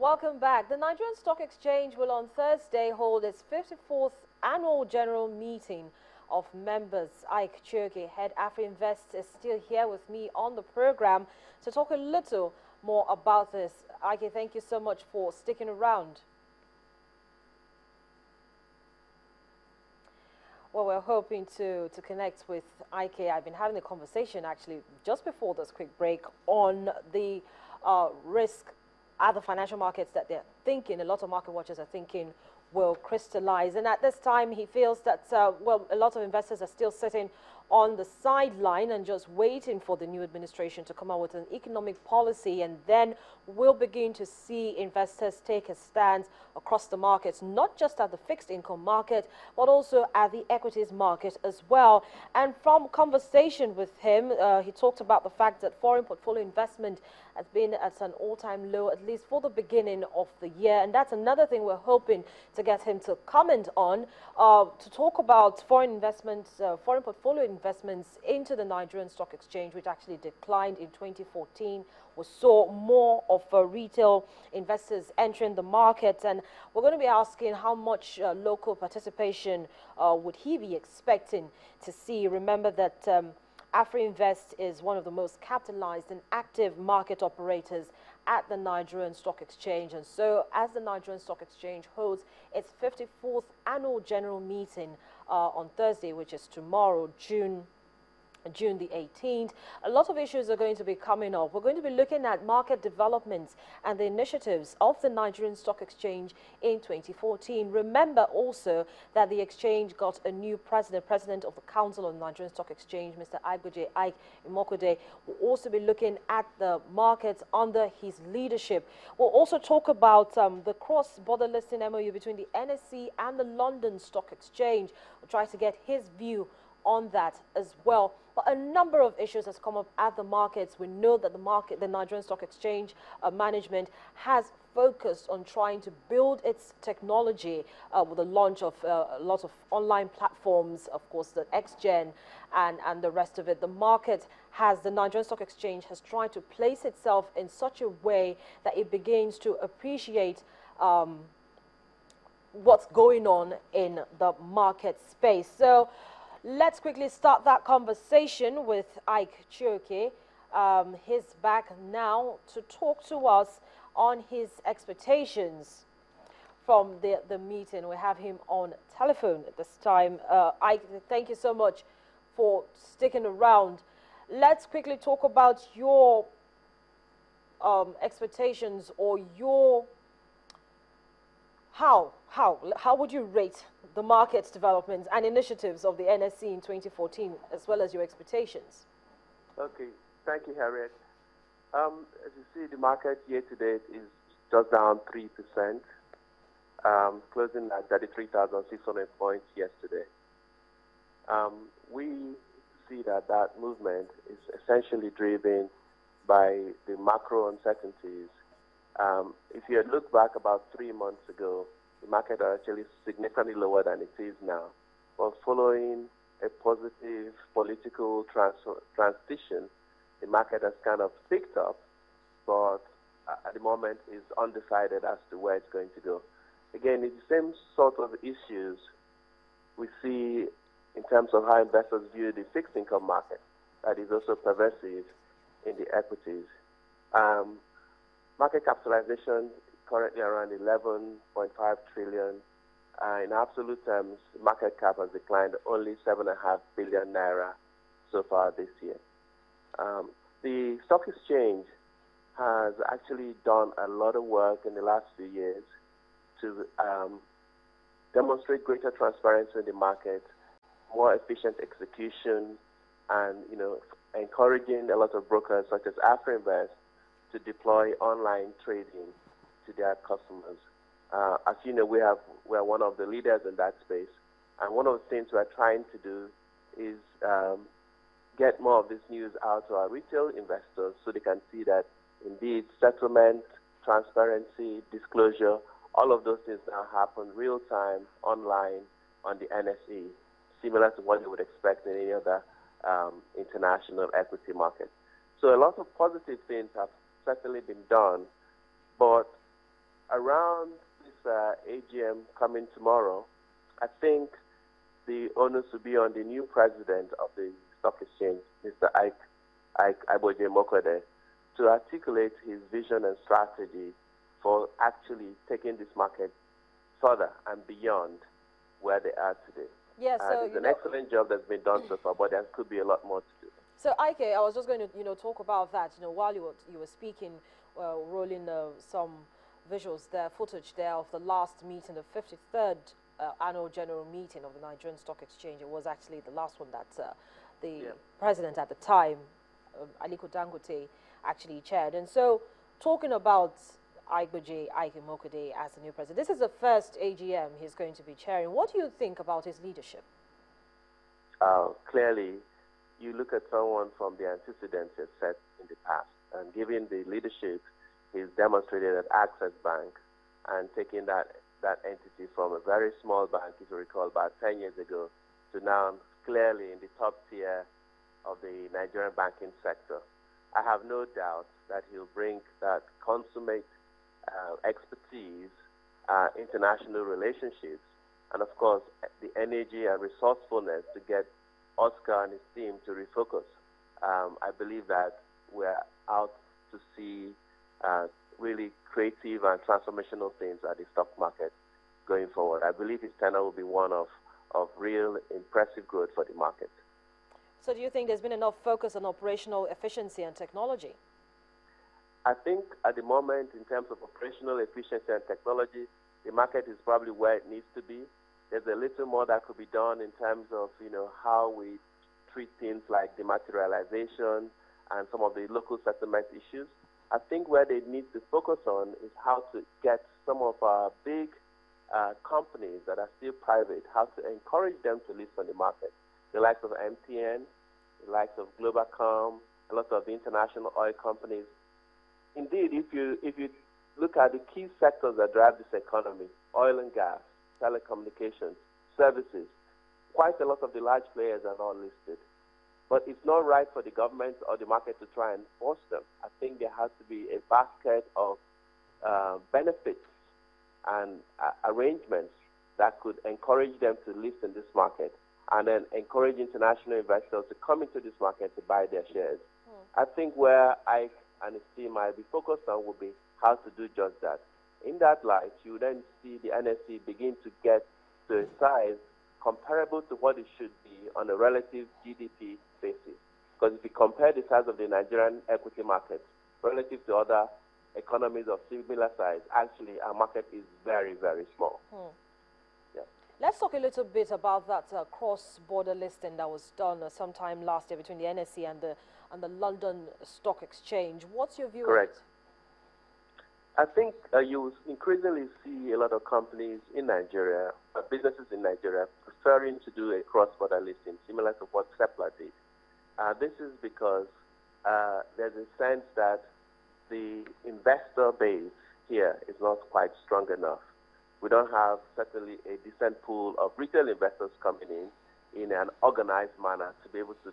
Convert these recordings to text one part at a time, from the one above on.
Welcome back. The Nigerian Stock Exchange will on Thursday hold its 54th annual general meeting of members. Ike Chioke, head AfriInvest, is still here with me on the program to talk a little more about this. Ike, thank you so much for sticking around. Well, we're hoping to connect with Ike. I've been having a conversation actually just before this quick break on the risk at the financial markets that they're thinking, a lot of market watchers are thinking will crystallize. And at this time, he feels that, well, a lot of investors are still sitting on the sideline and just waiting for the new administration to come out with an economic policy, and then we'll begin to see investors take a stance across the markets, not just at the fixed income market, but also at the equities market as well. And from conversation with him, he talked about the fact that foreign portfolio investment has been at an all-time low, at least for the beginning of the year. And that's another thing we're hoping to get him to comment on, to talk about foreign investments, foreign portfolio investments into the Nigerian Stock Exchange, which actually declined in 2014. We saw more of retail investors entering the market, and we're going to be asking how much local participation would he be expecting to see. Remember that AfriInvest is one of the most capitalized and active market operators at the Nigerian Stock Exchange. And so as the Nigerian Stock Exchange holds its 54th annual general meeting on Thursday, which is tomorrow, June the 18th, a lot of issues are going to be coming up. We're going to be looking at market developments and the initiatives of the Nigerian Stock Exchange in 2014. Remember also that the exchange got a new president of the Council of the Nigerian Stock Exchange, Mr. Ike Imokode. We'll also be looking at the markets under his leadership. We'll also talk about the cross-border listing MOU between the NSE and the London Stock Exchange. We'll try to get his view on that as well. But a number of issues has come up at the markets. We know that the Nigerian Stock Exchange management has focused on trying to build its technology with the launch of a lot of online platforms, of course, the XGen and the rest of it. The Nigerian Stock Exchange has tried to place itself in such a way that it begins to appreciate what's going on in the market space. So let's quickly start that conversation with Ike Chioke. He's back now to talk to us on his expectations from the meeting. We have him on telephone at this time. Ike, thank you so much for sticking around. Let's quickly talk about your expectations, or your how would you rate the market's developments and initiatives of the NSE in 2014, as well as your expectations? Okay, thank you, Harriet. As you see, the market year-to-date is just down 3%, closing at 33,600 points yesterday. We see that movement is essentially driven by the macro uncertainties. If you look back about 3 months ago, the market are actually significantly lower than it is now. But following a positive political transition, the market has kind of picked up, but at the moment is undecided as to where it's going to go. Again, it's the same sort of issues we see in terms of how investors view the fixed income market. That is also pervasive in the equities. Market capitalization currently around 11.5 trillion. In absolute terms, market cap has declined only 7.5 billion naira so far this year. The stock exchange has actually done a lot of work in the last few years to demonstrate greater transparency in the market, more efficient execution, and encouraging a lot of brokers such as AfriInvest to deploy online trading to their customers. As you know, we're one of the leaders in that space, and one of the things we're trying to do is get more of this news out to our retail investors so they can see that indeed settlement, transparency, disclosure, all of those things now happen real time online on the NSE, similar to what you would expect in any other international equity market. So a lot of positive things have certainly been done, but around this AGM coming tomorrow, I think the onus will be on the new president of the stock exchange, Mr. Ike Aboje Mokode, to articulate his vision and strategy for actually taking this market further and beyond where they are today. Yeah, so it's an excellent job that's been done so far, but there could be a lot more to do. So, Ike, I was just going to, talk about that. While you were speaking, rolling some visuals there, footage there of the last meeting, the 53rd annual general meeting of the Nigerian Stock Exchange. It was actually the last one that the president at the time, Aliko Dangote, actually chaired. And so, talking about Ike Mokode as the new president, this is the first AGM he's going to be chairing. What do you think about his leadership? Clearly, you look at someone from the antecedents he's set in the past, and given the leadership he's demonstrated at Access Bank and taking that entity from a very small bank, if you recall, about 10 years ago, to now clearly in the top tier of the Nigerian banking sector. I have no doubt that he'll bring that consummate expertise, international relationships, and of course the energy and resourcefulness to get Oscar and his team to refocus. I believe that we're out to see really creative and transformational things at the stock market going forward. I believe his tenure will be one of real impressive growth for the market. So do you think there's been enough focus on operational efficiency and technology? I think at the moment, in terms of operational efficiency and technology, the market is probably where it needs to be. There's a little more that could be done in terms of, how we treat things like dematerialization and some of the local settlement issues. I think where they need to focus on is how to get some of our big companies that are still private, how to encourage them to list on the market. The likes of MTN, the likes of Globalcom, a lot of the international oil companies. Indeed, if you look at the key sectors that drive this economy, oil and gas, telecommunications, services, quite a lot of the large players are not listed. But it's not right for the government or the market to try and force them. I think there has to be a basket of benefits and arrangements that could encourage them to list in this market and then encourage international investors to come into this market to buy their shares. I think where Ike and his team might be focused on will be how to do just that. In that light, you then see the NSE begin to get to a size comparable to what it should be on a relative GDP basis. Because if you compare the size of the Nigerian equity market relative to other economies of similar size, actually our market is very, very small. Yeah. Let's talk a little bit about that cross-border listing that was done sometime last year between the NSE and the London Stock Exchange. What's your view? Correct. I think you will increasingly see a lot of companies in Nigeria, businesses in Nigeria, preferring to do a cross-border listing, similar to what Sepla did. This is because there's a sense that the investor base here is not quite strong enough. We don't have certainly a decent pool of retail investors coming in an organized manner to be able to,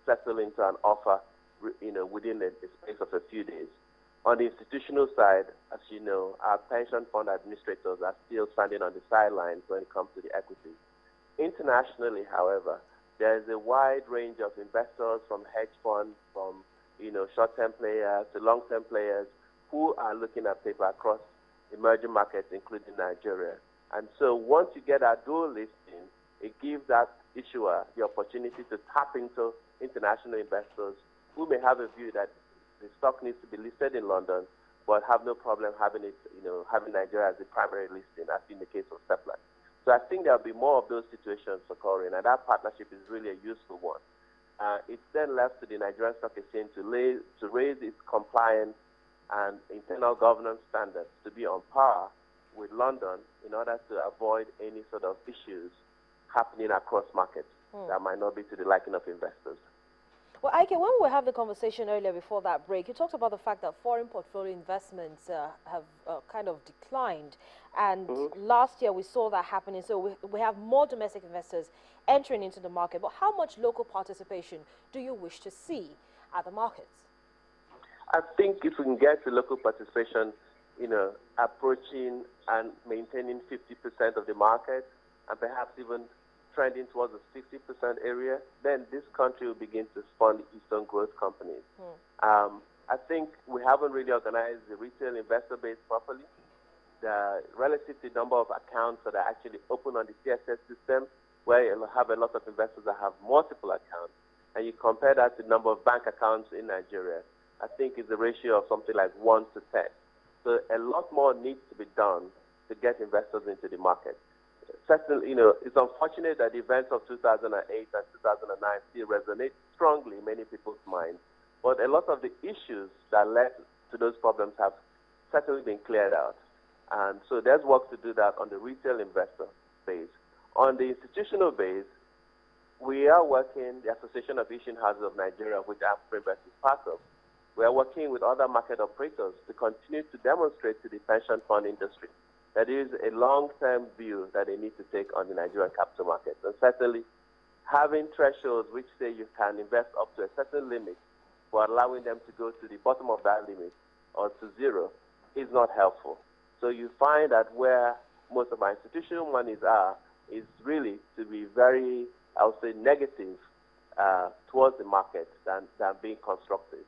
settle into an offer, within a space of a few days. On the institutional side, as you know, our pension fund administrators are still standing on the sidelines when it comes to the equities. Internationally, however, there is a wide range of investors from hedge funds, from short-term players to long-term players who are looking at paper across emerging markets, including Nigeria. And so once you get a dual listing, it gives that issuer the opportunity to tap into international investors who may have a view that the stock needs to be listed in London, but have no problem having it, having Nigeria as the primary listing, as in the case of Seplat. So I think there'll be more of those situations occurring, and that partnership is really a useful one. It's then left to the Nigerian Stock Exchange to raise its compliance and internal governance standards to be on par with London in order to avoid any sort of issues happening across markets that might not be to the liking of investors. Well, Ike, when we had the conversation earlier before that break, you talked about the fact that foreign portfolio investments have kind of declined. And last year we saw that happening. So we have more domestic investors entering into the market. But how much local participation do you wish to see at the markets? I think if we can get the local participation approaching and maintaining 50% of the market, and perhaps even trending towards the 60% area, then this country will begin to fund its own growth companies. I think we haven't really organized the retail investor base properly. Relative to the number of accounts that are actually open on the CSS system, where you have a lot of investors that have multiple accounts, and you compare that to the number of bank accounts in Nigeria, I think it's a ratio of something like 1 to 10. So a lot more needs to be done to get investors into the market. Certainly, it's unfortunate that the events of 2008 and 2009 still resonate strongly in many people's minds. But a lot of the issues that led to those problems have certainly been cleared out. And so there's work to do that on the retail investor base. On the institutional base, we are working, the Association of Issuing Houses of Nigeria, which AfriInvest is part of. We are working with other market operators to continue to demonstrate to the pension fund industry that there is a long-term view that they need to take on the Nigerian capital market. And certainly, having thresholds which say you can invest up to a certain limit, but allowing them to go to the bottom of that limit or to zero is not helpful. So you find that where most of our institutional monies are is really to be very, I would say, negative towards the market than being constructive.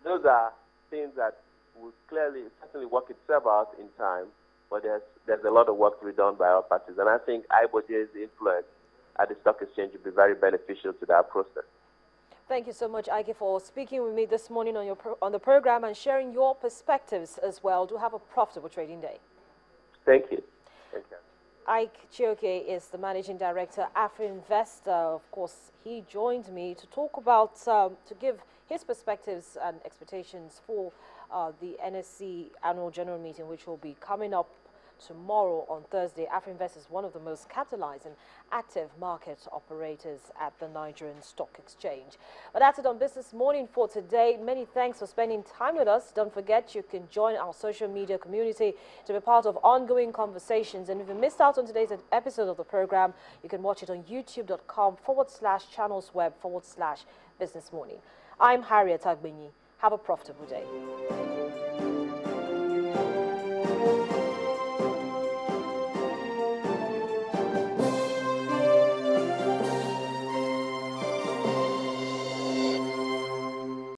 Those are things that will certainly work itself out in time, but there's a lot of work to be done by our parties. And I think IBOJ's influence at the stock exchange will be very beneficial to that process. Thank you so much, Ike, for speaking with me this morning on the program and sharing your perspectives as well. Do have a profitable trading day. Thank you. Thank you. Ike Chioke is the Managing Director, AfriInvest. Of course, he joined me to talk about, to give his perspectives and expectations for the NSC Annual General Meeting, which will be coming up tomorrow on Thursday. AfriInvest is one of the most capitalized and active market operators at the Nigerian Stock Exchange. But that's it on Business Morning for today. Many thanks for spending time with us. Don't forget you can join our social media community to be part of ongoing conversations. And if you missed out on today's episode of the program, you can watch it on youtube.com/channelsweb/Business Morning. I'm Harriet Agbenyi. Have a profitable day.